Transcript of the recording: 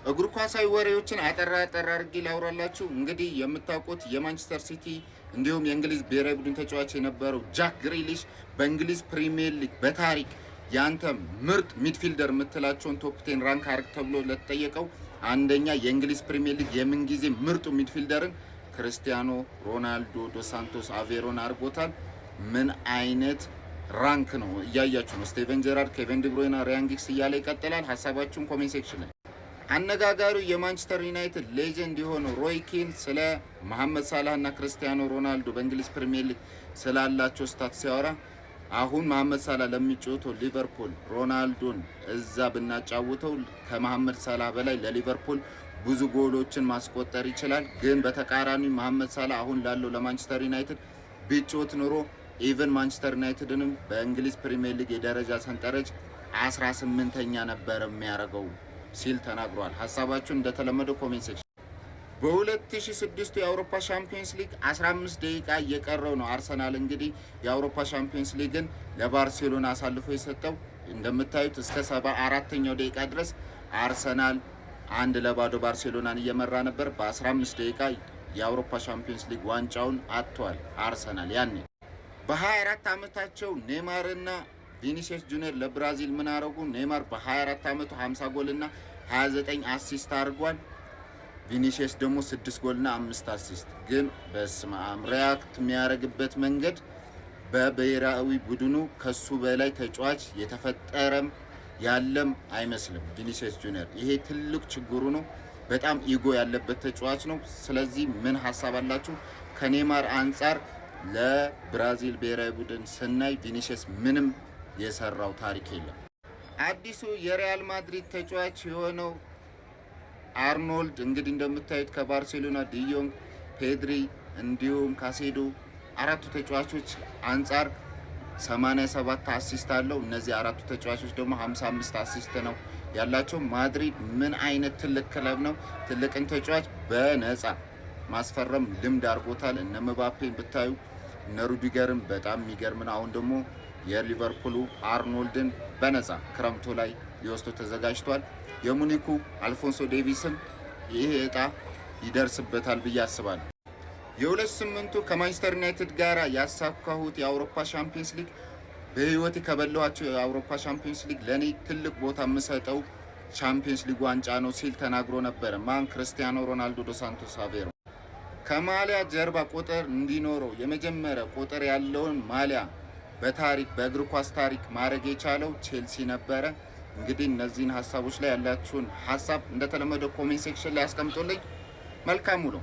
እግር ኳሳዊ ወሬዎችን አጠራ አድርጌ ላውራላችሁ። እንግዲህ የምታውቁት የማንቸስተር ሲቲ እንዲሁም የእንግሊዝ ብሔራዊ ቡድን ተጫዋች የነበረው ጃክ ግሪሊሽ በእንግሊዝ ፕሪሚየር ሊግ በታሪክ ያንተ ምርጥ ሚድፊልደር የምትላቸውን ቶፕ 10 ራንክ አርግ ተብሎ ለተጠየቀው አንደኛ የእንግሊዝ ፕሪሚየር ሊግ የምንጊዜ ምርጡ ሚድፊልደርን ክርስቲያኖ ሮናልዶ ዶስ ሳንቶስ አቬሮን አድርጎታል። ምን አይነት ራንክ ነው እያያችሁ ነው። ስቴቨን ጀራርድ፣ ኬቨን ዲብሮይና፣ ራያን ጊግስ እያለ ይቀጥላል። ሀሳባችሁን ኮሜንት ሴክሽን ላይ። አነጋጋሪው የማንቸስተር ዩናይትድ ሌጀንድ የሆነው ሮይ ኪን ስለ መሐመድ ሳላህ እና ክርስቲያኖ ሮናልዶ በእንግሊዝ ፕሪሚየር ሊግ ስላላቸው ስታት ሲያወራ አሁን መሐመድ ሳላህ ለሚጫወተው ሊቨርፑል ሮናልዶን እዛ ብናጫውተው ከመሐመድ ሳላህ በላይ ለሊቨርፑል ብዙ ጎሎችን ማስቆጠር ይችላል። ግን በተቃራኒ መሐመድ ሳላህ አሁን ላለው ለማንቸስተር ዩናይትድ ቢጫወት ኖሮ ኢቨን ማንቸስተር ዩናይትድንም በእንግሊዝ ፕሪሚየር ሊግ የደረጃ ሰንጠረዥ 18ኛ ነበር የሚያደርገው ሲል ተናግሯል። ሀሳባችሁን እንደተለመደው ኮሜንት ሴክሽን። በ2006 የአውሮፓ ሻምፒዮንስ ሊግ 15 ደቂቃ እየቀረው ነው አርሰናል እንግዲህ የአውሮፓ ሻምፒዮንስ ሊግን ለባርሴሎና አሳልፎ የሰጠው። እንደምታዩት እስከ 74ኛው ደቂቃ ድረስ አርሰናል 1-0 ባርሴሎናን እየመራ ነበር። በ15 ደቂቃ የአውሮፓ ሻምፒዮንስ ሊግ ዋንጫውን አጥቷል አርሰናል። ያኔ በ24 ዓመታቸው ኔይማርና ቪኒሲየስ ጁኒየር ለብራዚል ምን አረጉ? ኔይማር በ24 ዓመቱ 50 ጎልና 29 አሲስት አድርጓል። ቪኒሲየስ ደግሞ 6 ጎልና 5 አሲስት። ግን በስማም ሪያክት የሚያደርግበት መንገድ በብሔራዊ ቡድኑ ከሱ በላይ ተጫዋች የተፈጠረም ያለም አይመስልም ቪኒሲየስ ጁኒየር። ይሄ ትልቅ ችግሩ ነው። በጣም ኢጎ ያለበት ተጫዋች ነው። ስለዚህ ምን ሀሳብ አላችሁ? ከኔይማር አንጻር ለብራዚል ብሔራዊ ቡድን ስናይ ቪኒሲየስ ምንም የሰራው ታሪክ የለም። አዲሱ የሪያል ማድሪድ ተጫዋች የሆነው አርኖልድ እንግዲህ እንደምታዩት ከባርሴሎና ዲዮንግ፣ ፔድሪ እንዲሁም ካሴዶ አራቱ ተጫዋቾች አንጻር 87 አሲስት አለው። እነዚህ አራቱ ተጫዋቾች ደግሞ 55 አሲስት ነው ያላቸው። ማድሪድ ምን አይነት ትልቅ ክለብ ነው! ትልቅን ተጫዋች በነፃ ማስፈረም ልምድ አድርጎታል። እነ ምባፔን ብታዩ እነ ሩዲገርም በጣም የሚገርም ነው። አሁን ደግሞ የሊቨርፑሉ አርኖልድን በነፃ ክረምቱ ላይ ሊወስዶ ተዘጋጅቷል። የሙኒኩ አልፎንሶ ዴቪስም ይሄ እጣ ይደርስበታል ብዬ አስባለሁ። የ28ቱ ከማንቸስተር ዩናይትድ ጋር ያሳካሁት የአውሮፓ ሻምፒዮንስ ሊግ በህይወቴ ከበላኋቸው የአውሮፓ ሻምፒዮንስ ሊግ ለኔ ትልቅ ቦታ የምሰጠው ቻምፒዮንስ ሊግ ዋንጫ ነው ሲል ተናግሮ ነበር። ማን? ክርስቲያኖ ሮናልዶ ዶስ ሳንቶስ አቬሮ። ከማሊያ ጀርባ ቁጥር እንዲኖረው የመጀመሪያ ቁጥር ያለውን ማሊያ በታሪክ በእግር ኳስ ታሪክ ማድረግ የቻለው ቼልሲ ነበረ። እንግዲህ እነዚህን ሀሳቦች ላይ ያላችሁን ሀሳብ እንደተለመደው ኮሜንት ሴክሽን ላይ አስቀምጡልኝ። መልካም ውሎ።